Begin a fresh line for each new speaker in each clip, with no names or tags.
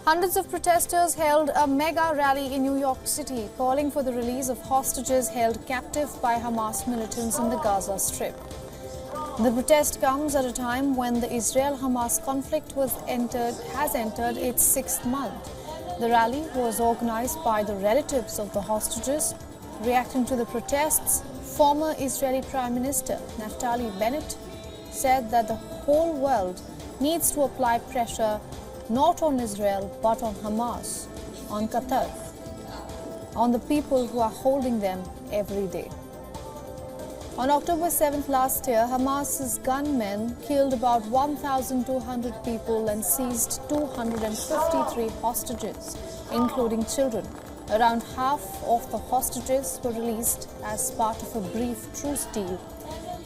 Hundreds of protesters held a mega rally in New York City, calling for the release of hostages held captive by Hamas militants in the Gaza Strip. The protest comes at a time when the Israel-Hamas conflict has entered its sixth month. The rally was organized by the relatives of the hostages. Reacting to the protests, former Israeli Prime Minister Naftali Bennett said that the whole world needs to apply pressure not on Israel but on Hamas, on Qatar, on the people who are holding them every day. On October 7th last year, Hamas's gunmen killed about 1,200 people and seized 253 hostages, including children. Around half of the hostages were released as part of a brief truce deal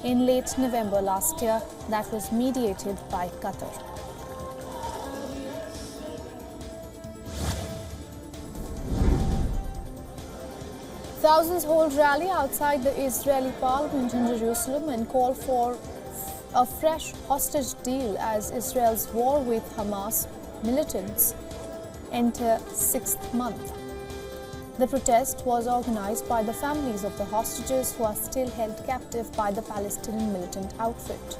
in late November last year that was mediated by Qatar. Thousands hold rally outside the Israeli parliament in Jerusalem and call for a fresh hostage deal as Israel's war with Hamas militants enter sixth month. The protest was organized by the families of the hostages who are still held captive by the Palestinian militant outfit.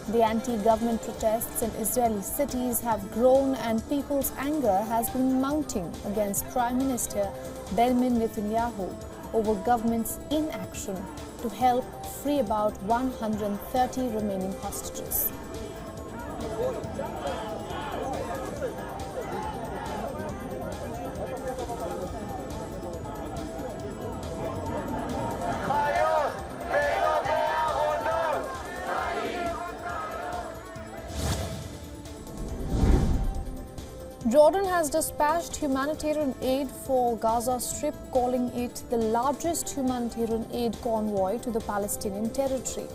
The anti-government protests in Israeli cities have grown and people's anger has been mounting against Prime Minister Benjamin Netanyahu over government's inaction to help free about 130 remaining hostages. Jordan has dispatched humanitarian aid for Gaza Strip, calling it the largest humanitarian aid convoy to the Palestinian territory.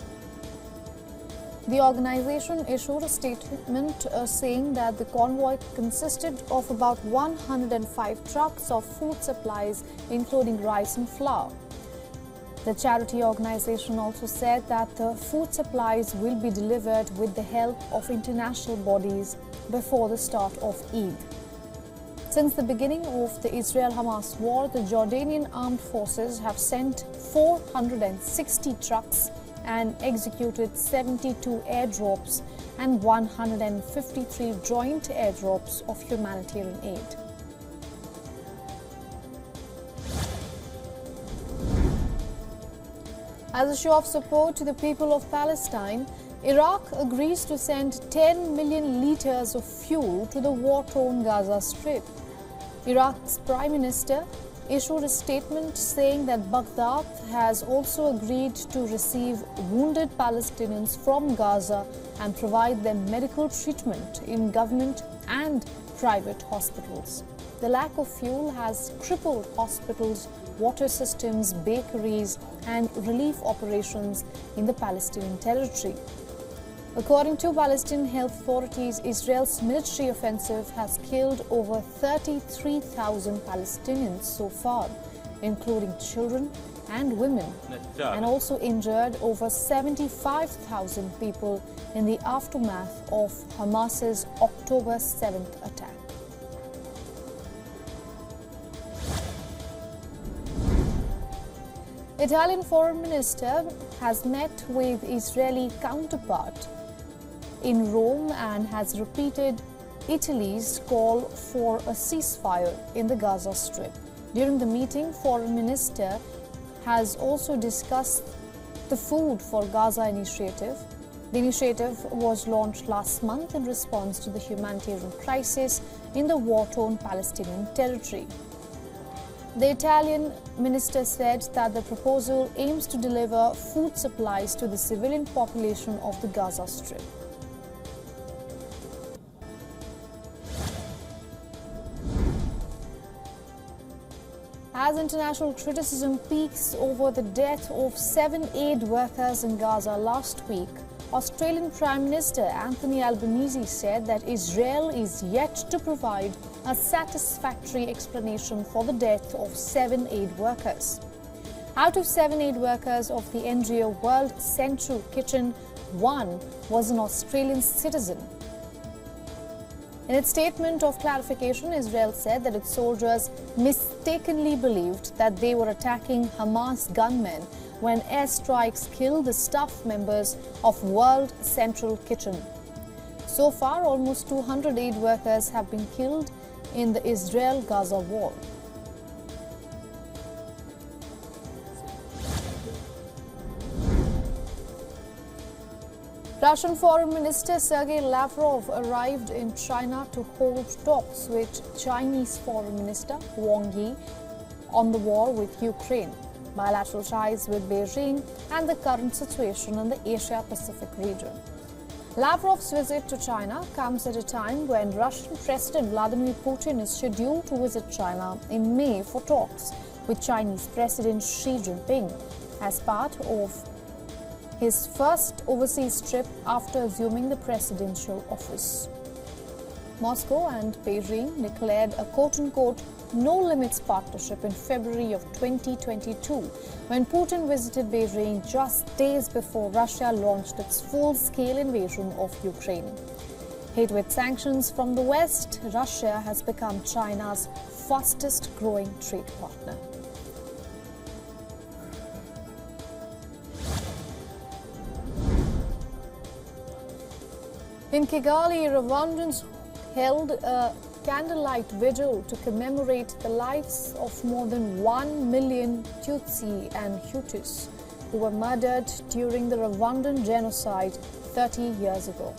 The organization issued a statement saying that the convoy consisted of about 105 trucks of food supplies, including rice and flour. The charity organization also said that the food supplies will be delivered with the help of international bodies before the start of Eid. Since the beginning of the Israel-Hamas war, the Jordanian armed forces have sent 460 trucks and executed 72 airdrops and 153 joint airdrops of humanitarian aid. As a show of support to the people of Palestine, Iraq agrees to send 10 million litres of fuel to the war-torn Gaza Strip. Iraq's Prime Minister issued a statement saying that Baghdad has also agreed to receive wounded Palestinians from Gaza and provide them medical treatment in government and private hospitals. The lack of fuel has crippled hospitals, water systems, bakeries, and relief operations in the Palestinian territory. According to Palestinian health authorities, Israel's military offensive has killed over 33,000 Palestinians so far, including children and women, and also injured over 75,000 people in the aftermath of Hamas's October 7th attack. Italian Foreign Minister has met with Israeli counterpart in Rome and has repeated Italy's call for a ceasefire in the Gaza Strip. During the meeting, Foreign Minister has also discussed the Food for Gaza initiative. The initiative was launched last month in response to the humanitarian crisis in the war-torn Palestinian territory. The Italian minister said that the proposal aims to deliver food supplies to the civilian population of the Gaza Strip. As international criticism peaks over the death of 7 aid workers in Gaza last week, Australian Prime Minister Anthony Albanese said that Israel is yet to provide a satisfactory explanation for the death of 7 aid workers. Out of 7 aid workers of the NGO World Central Kitchen, 1 was an Australian citizen. In its statement of clarification, Israel said that its soldiers mistakenly believed that they were attacking Hamas gunmen when airstrikes killed the staff members of World Central Kitchen. So far, almost 200 aid workers have been killed in the Israel-Gaza war. Russian Foreign Minister Sergei Lavrov arrived in China to hold talks with Chinese Foreign Minister Wang Yi on the war with Ukraine, bilateral ties with Beijing, and the current situation in the Asia-Pacific region. Lavrov's visit to China comes at a time when Russian President Vladimir Putin is scheduled to visit China in May for talks with Chinese President Xi Jinping as part of his first overseas trip after assuming the presidential office. Moscow and Beijing declared a quote-unquote no-limits partnership in February of 2022 when Putin visited Beijing just days before Russia launched its full-scale invasion of Ukraine. Hit with sanctions from the West, Russia has become China's fastest-growing trade partner. In Kigali, Rwandans held a candlelight vigil to commemorate the lives of more than 1 million Tutsi and Hutus who were murdered during the Rwandan genocide 30 years ago.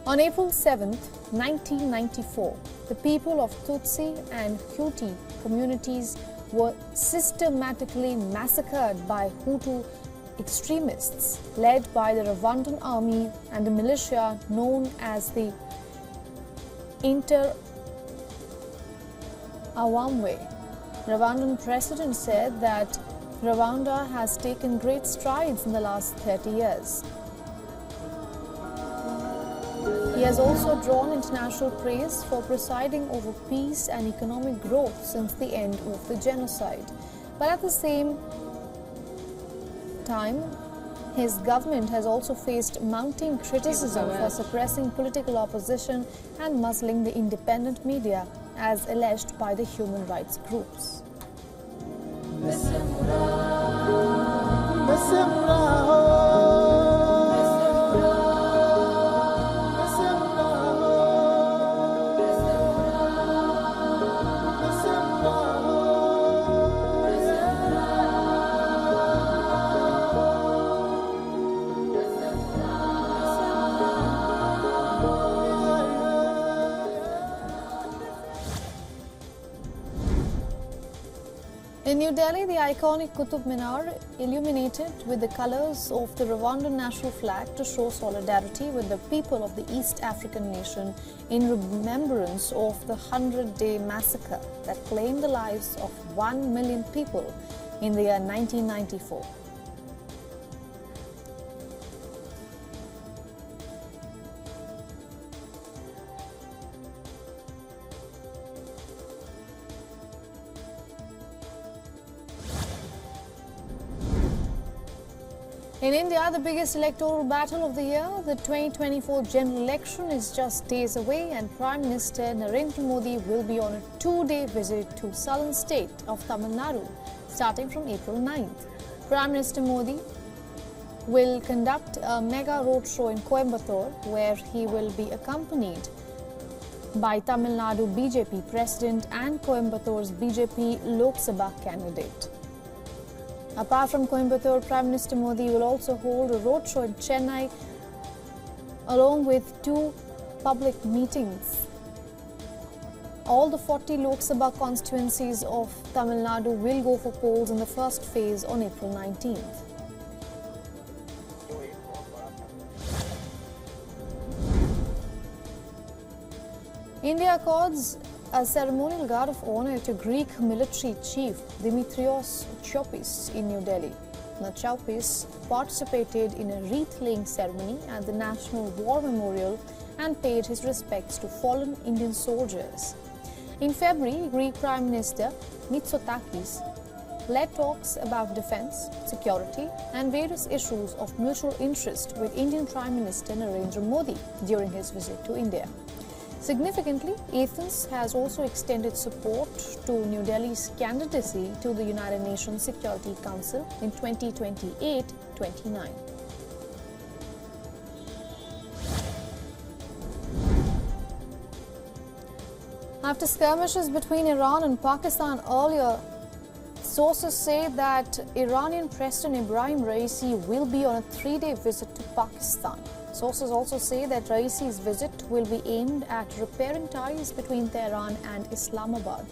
On April 7, 1994, the people of Tutsi and Hutu communities were systematically massacred by Hutu extremists led by the Rwandan army and a militia known as the Inter-Awamwe. Rwandan president said that Rwanda has taken great strides in the last 30 years. He has also drawn international praise for presiding over peace and economic growth since the end of the genocide. But at the same time, his government has also faced mounting criticism for suppressing political opposition and muzzling the independent media, as alleged by the human rights groups. In New Delhi, the iconic Qutub Minar illuminated with the colors of the Rwandan national flag to show solidarity with the people of the East African nation in remembrance of the 100-day massacre that claimed the lives of 1 million people in the year 1994. In India, the biggest electoral battle of the year, the 2024 general election, is just days away, and Prime Minister Narendra Modi will be on a 2-day visit to southern state of Tamil Nadu, starting from April 9th. Prime Minister Modi will conduct a mega roadshow in Coimbatore, where he will be accompanied by Tamil Nadu BJP President and Coimbatore's BJP Lok Sabha candidate. Apart from Coimbatore, Prime Minister Modi will also hold a roadshow in Chennai along with 2 public meetings. All the 40 Lok Sabha constituencies of Tamil Nadu will go for polls in the first phase on April 19th. India accords a ceremonial guard of honor to Greek military chief Dimitrios Chopis in New Delhi. The Chopis participated in a wreath-laying ceremony at the National War Memorial and paid his respects to fallen Indian soldiers. In February, Greek Prime Minister Mitsotakis led talks about defense, security and various issues of mutual interest with Indian Prime Minister Narendra Modi during his visit to India. Significantly, Athens has also extended support to New Delhi's candidacy to the United Nations Security Council in 2028-29. After skirmishes between Iran and Pakistan earlier, sources say that Iranian President Ibrahim Raisi will be on a 3-day visit to Pakistan. Sources also say that Raisi's visit will be aimed at repairing ties between Tehran and Islamabad.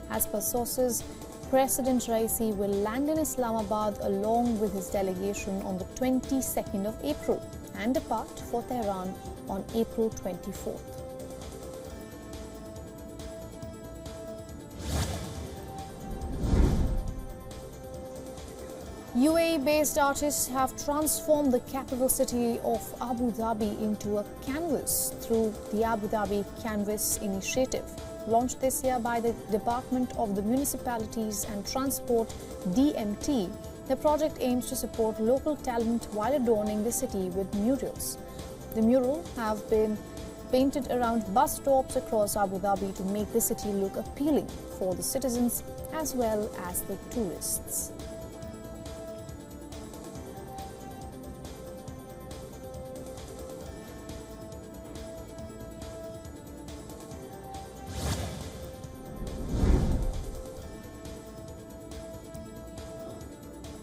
As per sources, President Raisi will land in Islamabad along with his delegation on the 22nd of April and depart for Tehran on April 24th. UAE-based artists have transformed the capital city of Abu Dhabi into a canvas through the Abu Dhabi Canvas Initiative. Launched this year by the Department of the Municipalities and Transport (DMT), the project aims to support local talent while adorning the city with murals. The murals have been painted around bus stops across Abu Dhabi to make the city look appealing for the citizens as well as the tourists.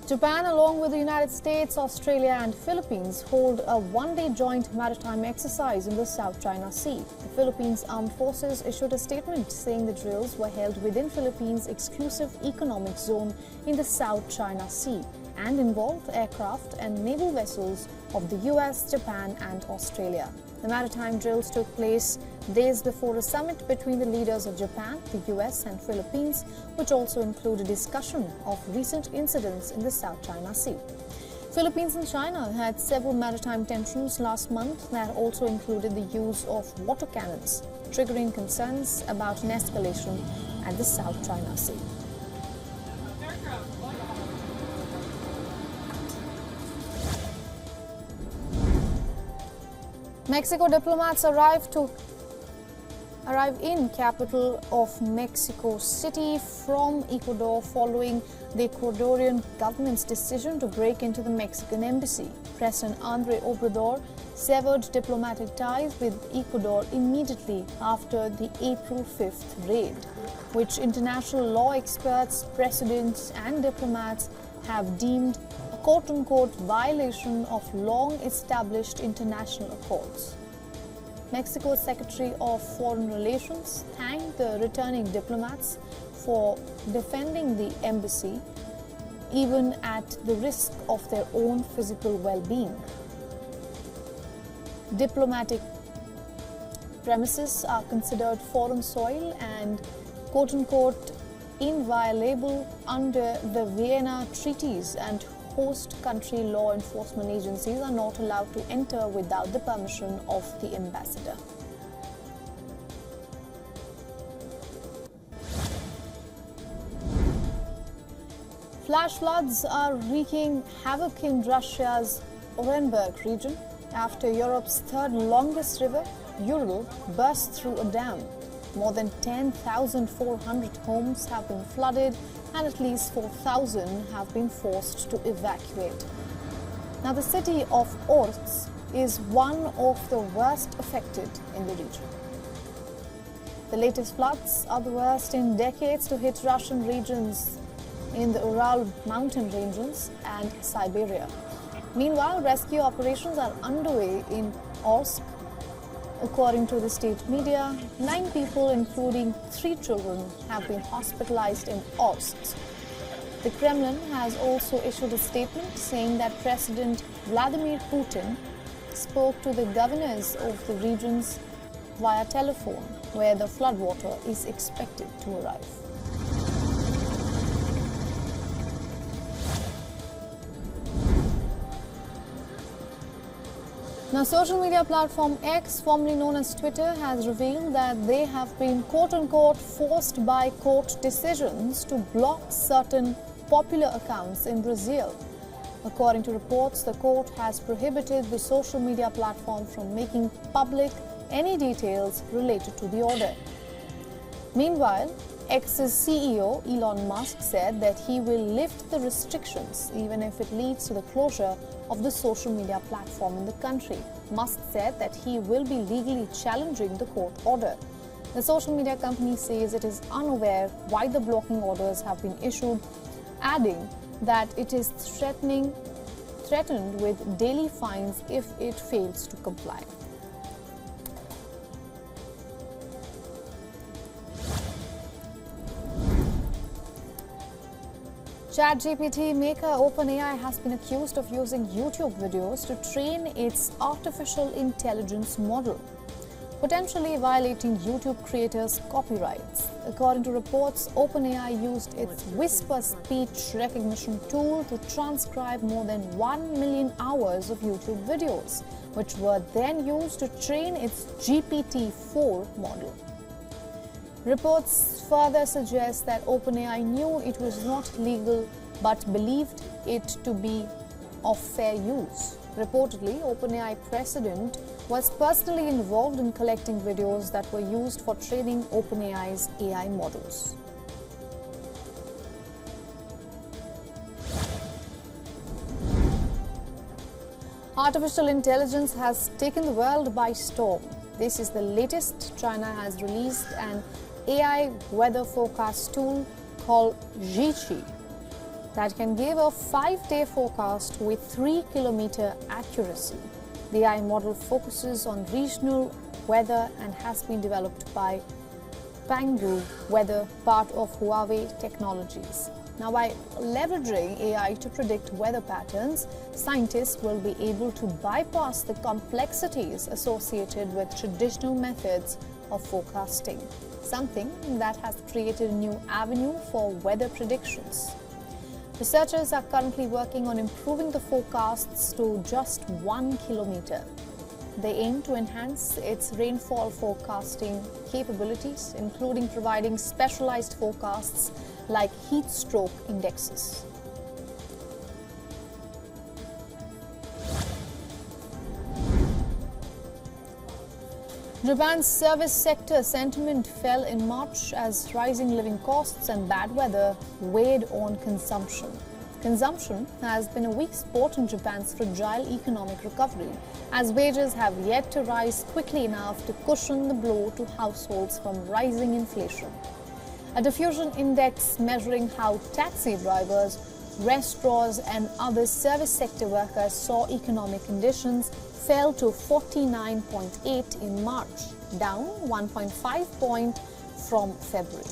Japan, along with the United States, Australia and Philippines, hold a one-day joint maritime exercise in the South China Sea. The Philippines Armed Forces issued a statement saying the drills were held within Philippines' exclusive economic zone in the South China Sea and involved aircraft and naval vessels of the US, Japan and Australia. The maritime drills took place days before a summit between the leaders of Japan, the US and Philippines, which also included discussion of recent incidents in the South China Sea. Philippines and China had several maritime tensions last month that also included the use of water cannons, triggering concerns about an escalation at the South China Sea. Mexico diplomats arrive in capital of Mexico City from Ecuador following the Ecuadorian government's decision to break into the Mexican embassy. President Andrés Obrador severed diplomatic ties with Ecuador immediately after the April 5th raid, which international law experts, presidents and diplomats have deemed a quote-unquote violation of long-established international accords. Mexico's Secretary of Foreign Relations thanked the returning diplomats for defending the embassy, even at the risk of their own physical well-being. Diplomatic premises are considered foreign soil and quote-unquote inviolable under the Vienna treaties, and host country law enforcement agencies are not allowed to enter without the permission of the ambassador. Flash floods are wreaking havoc in Russia's Orenburg region after Europe's third longest river, Ural, burst through a dam. More than 10,400 homes have been flooded and at least 4,000 have been forced to evacuate. Now, the city of Orsk is one of the worst affected in the region. The latest floods are the worst in decades to hit Russian regions in the Ural mountain ranges and Siberia. Meanwhile, rescue operations are underway in Orsk. According to the state media, 9 people, including 3 children, have been hospitalized in Orsk. The Kremlin has also issued a statement saying that President Vladimir Putin spoke to the governors of the regions via telephone, where the floodwater is expected to arrive. Now, social media platform X, formerly known as Twitter, has revealed that they have been quote-unquote forced by court decisions to block certain popular accounts in Brazil. According to reports, the court has prohibited the social media platform from making public any details related to the order. Meanwhile, X's CEO Elon Musk said that he will lift the restrictions even if it leads to the closure of the social media platform in the country. Musk said that he will be legally challenging the court order. The social media company says it is unaware why the blocking orders have been issued, adding that it is threatened with daily fines if it fails to comply. ChatGPT maker OpenAI has been accused of using YouTube videos to train its artificial intelligence model, potentially violating YouTube creators' copyrights. According to reports, OpenAI used its Whisper speech recognition tool to transcribe more than 1 million hours of YouTube videos, which were then used to train its GPT-4 model. Reports further suggest that OpenAI knew it was not legal but believed it to be of fair use. Reportedly, OpenAI president was personally involved in collecting videos that were used for training OpenAI's AI models. Artificial intelligence has taken the world by storm. This is the latest. China has released an AI weather forecast tool called Zhiqi that can give a 5-day forecast with 3-kilometer accuracy. The AI model focuses on regional weather and has been developed by Pangu Weather, part of Huawei Technologies. Now, by leveraging AI to predict weather patterns, scientists will be able to bypass the complexities associated with traditional methods of forecasting, something that has created a new avenue for weather predictions. Researchers are currently working on improving the forecasts to just 1 kilometer. They aim to enhance its rainfall forecasting capabilities, including providing specialized forecasts like heat stroke indexes. Japan's service sector sentiment fell in March as rising living costs and bad weather weighed on consumption. Consumption has been a weak spot in Japan's fragile economic recovery, as wages have yet to rise quickly enough to cushion the blow to households from rising inflation. A diffusion index measuring how taxi drivers, restaurants and other service sector workers saw economic conditions fell to 49.8 in March, down 1.5 points from February.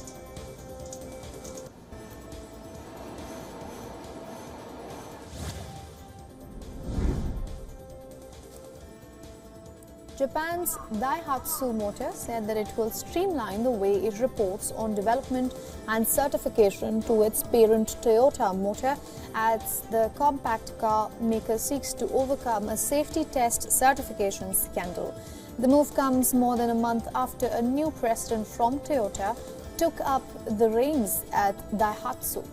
Japan's Daihatsu Motor said that it will streamline the way it reports on development and certification to its parent Toyota Motor as the compact car maker seeks to overcome a safety test certification scandal. The move comes more than a month after a new president from Toyota took up the reins at Daihatsu,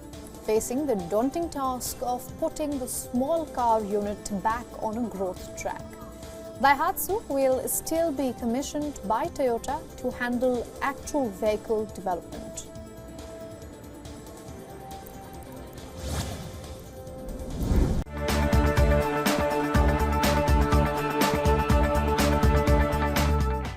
facing the daunting task of putting the small car unit back on a growth track. Daihatsu will still be commissioned by Toyota to handle actual vehicle development.